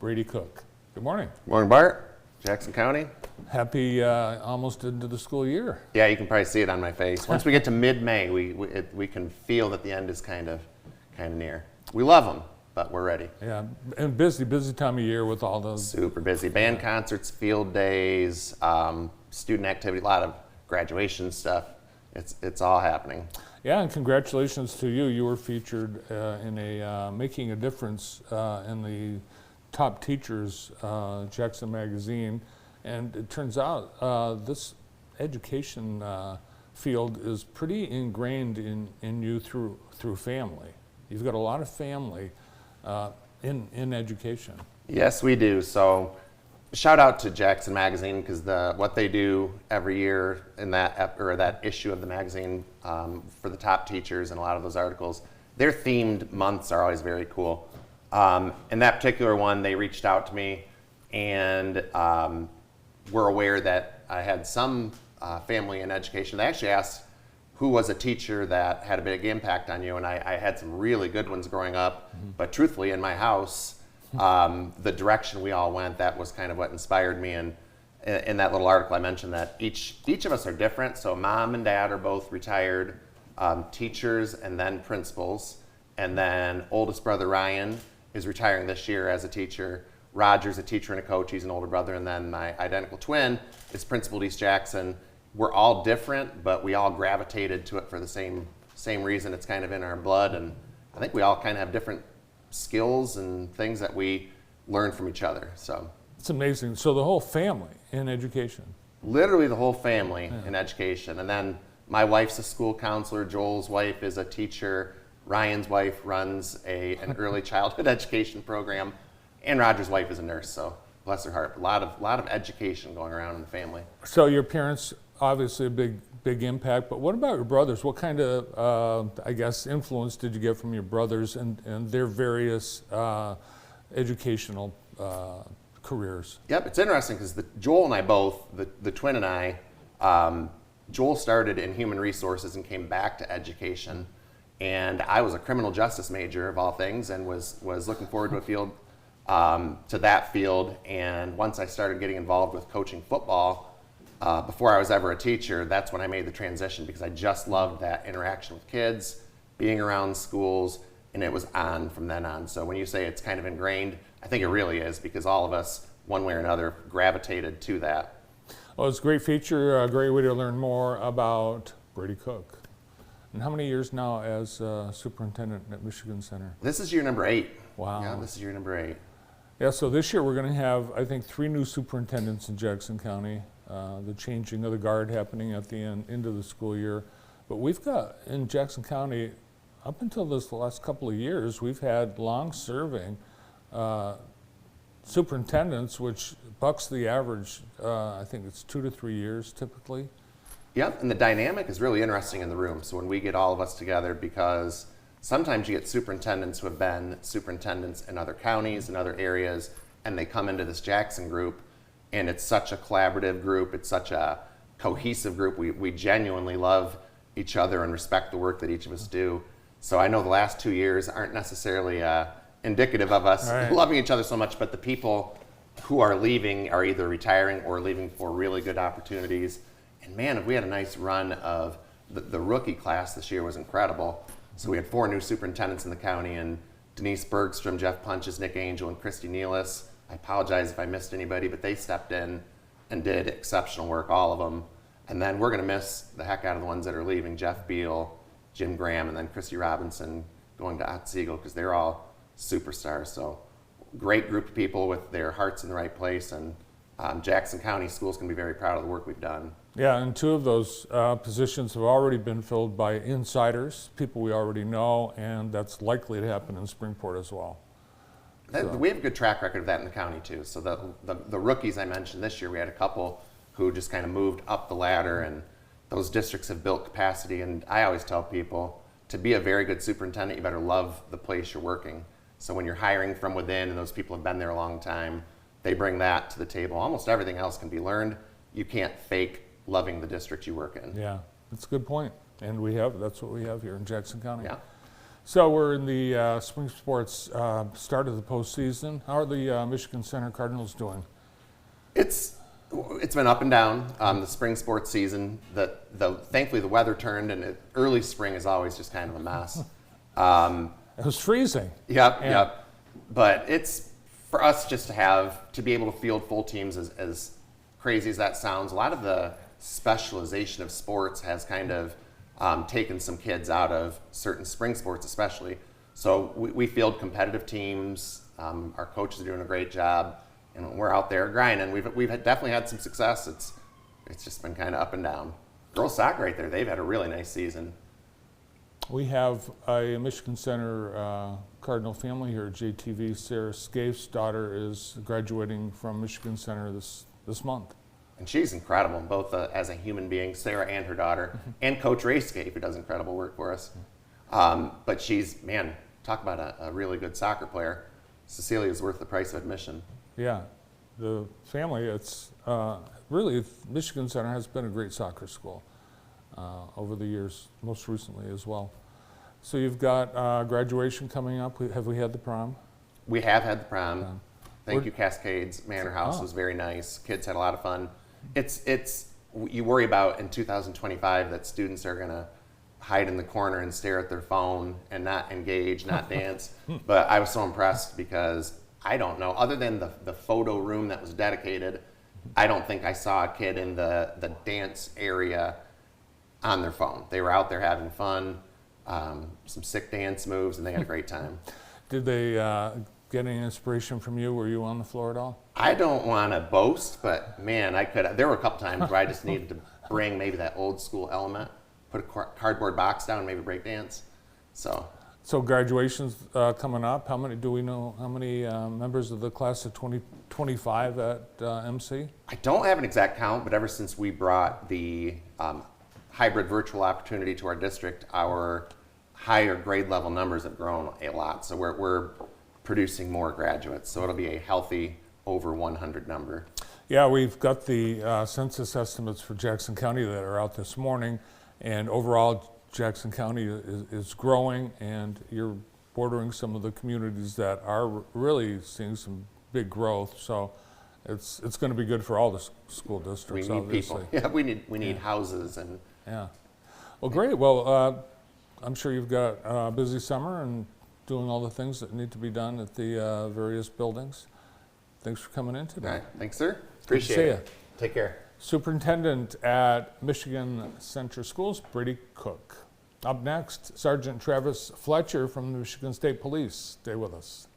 Brady Cook. Good morning. Morning, Bart. Jackson County. Happy almost into the school year. Yeah, you can probably see it on my face. Once we get to mid-May, we can feel that the end is kind of near. We love them, but we're ready. Yeah, and busy time of year with all those. Super busy. Band concerts, field days, student activity, a lot of graduation stuff. It's all happening. Yeah, and congratulations to you. You were featured in a Making a Difference in the Top Teachers Jackson magazine, and it turns out this education field is pretty ingrained in you through family. You've got a lot of family in education. Yes, we do. So shout out to Jackson Magazine, because what they do every year in that issue of the magazine for the top teachers and a lot of those articles, their themed months are always very cool. In that particular one, they reached out to me and were aware that I had some family in education. They actually asked who was a teacher that had a big impact on you, and I had some really good ones growing up. Mm-hmm. But truthfully, in my house, the direction we all went, that was kind of what inspired me. And in that little article, I mentioned that each of us are different. So mom and dad are both retired teachers and then principals. And then oldest brother Ryan is retiring this year as a teacher. Roger's a teacher and a coach. He's an older brother. And then my identical twin is principal at East Jackson. We're all different, but we all gravitated to it for the same reason. It's kind of in our blood. And I think we all kind of have different skills and things that we learn from each other. So it's amazing. So the whole family in education. Literally the whole family in education. And then my wife's a school counselor. Joel's wife is a teacher. Ryan's wife runs an early childhood education program. And Roger's wife is a nurse. So bless her heart. A lot of education going around in the family. So your parents, obviously a big impact, but what about your brothers? What kind of, influence did you get from your brothers and their various educational careers? Yep, it's interesting because Joel and I both, the twin and I, Joel started in human resources and came back to education. And I was a criminal justice major of all things and was looking forward to that field. And once I started getting involved with coaching football, before I was ever a teacher, that's when I made the transition, because I just loved that interaction with kids, being around schools, and it was on from then on. So when you say it's kind of ingrained, I think it really is, because all of us, one way or another, gravitated to that. Well, it's a great feature, a great way to learn more about Brady Cook. And how many years now as superintendent at Michigan Center? This is year number 8. Wow. Yeah, this is year number 8. Yeah, so this year we're going to have, I think, 3 new superintendents in Jackson County. The changing of the guard happening at the end of the school year. But we've got, in Jackson County, up until this last couple of years, we've had long-serving superintendents, which bucks the average. I think it's 2 to 3 years typically. Yep, and the dynamic is really interesting in the room. So when we get all of us together, because sometimes you get superintendents who have been superintendents in other counties and other areas, and they come into this Jackson group, and it's such a collaborative group. It's such a cohesive group. We genuinely love each other and respect the work that each of us do. So I know the last 2 years aren't necessarily indicative of us loving each other so much, but the people who are leaving are either retiring or leaving for really good opportunities. And man, we had a nice run of the rookie class this year was incredible. So we had 4 new superintendents in the county, and Denise Bergstrom, Jeff Punches, Nick Angel, and Christy Nealis. I apologize if I missed anybody, but they stepped in and did exceptional work, all of them. And then we're going to miss the heck out of the ones that are leaving: Jeff Beal, Jim Graham, and then Christy Robinson going to Otsego, because they're all superstars. So great group of people with their hearts in the right place, and Jackson County Schools can be very proud of the work we've done. Yeah, and 2 of those positions have already been filled by insiders, people we already know, and that's likely to happen in Springport as well. We have a good track record of that in the county too. So the rookies I mentioned this year, we had a couple who just kind of moved up the ladder, and those districts have built capacity. And I always tell people, to be a very good superintendent, you better love the place you're working. So when you're hiring from within and those people have been there a long time, they bring that to the table. Almost everything else can be learned. You can't fake loving the district you work in. Yeah, that's a good point. And that's what we have here in Jackson County. Yeah. So we're in the spring sports start of the postseason. How are the Michigan Center Cardinals doing? It's been up and down. The spring sports season. Thankfully the weather turned, and early spring is always just kind of a mess. It was freezing. Yep. But it's for us just to be able to field full teams, as crazy as that sounds. A lot of the specialization of sports has kind of taken some kids out of certain spring sports, especially. So we field competitive teams. Our coaches are doing a great job, and we're out there grinding. We've definitely had some success. It's just been kind of up and down. Girls soccer right there, they've had a really nice season. We have a Michigan Center Cardinal family here at JTV. Sarah Scaife's daughter is graduating from Michigan Center this month. And she's incredible, both as a human being, Sarah and her daughter, and Coach Ray Scaife, who does incredible work for us. But she's, man, talk about a really good soccer player. Cecilia's worth the price of admission. Yeah, the family, it's really, Michigan Center has been a great soccer school over the years, most recently as well. So you've got graduation coming up. Have we had the prom? We have had the prom. Thank you, Cascades. Manor House was very nice. Kids had a lot of fun. You worry about in 2025 that students are going to hide in the corner and stare at their phone and not engage, not dance. But I was so impressed because I don't know, other than the photo room that was dedicated, I don't think I saw a kid in the dance area on their phone. They were out there having fun, some sick dance moves, and they had a great time. Did they get any inspiration from you? Were you on the floor at all? I don't want to boast, but man, I could. There were a couple times where I just needed to bring maybe that old school element, put a cardboard box down, maybe break dance. So graduation's coming up. How many do we know? How many members of the class of 2025 at MC? I don't have an exact count, but ever since we brought the hybrid virtual opportunity to our district, our higher grade level numbers have grown a lot. So we're producing more graduates. So it'll be a healthy over 100 number. Yeah, we've got the census estimates for Jackson County that are out this morning, and overall Jackson County is growing, and you're bordering some of the communities that are really seeing some big growth. So it's going to be good for all the school districts. We need obviously. people. Yeah, we need houses and. Yeah. Well, great. Well, I'm sure you've got a busy summer and doing all the things that need to be done at the various buildings. Thanks for coming in today. All right. Thanks, sir. Good to see Appreciate you. it. Take care. Superintendent at Michigan Central Schools, Brady Cook. Up next, Sergeant Travis Fletcher from the Michigan State Police. Stay with us.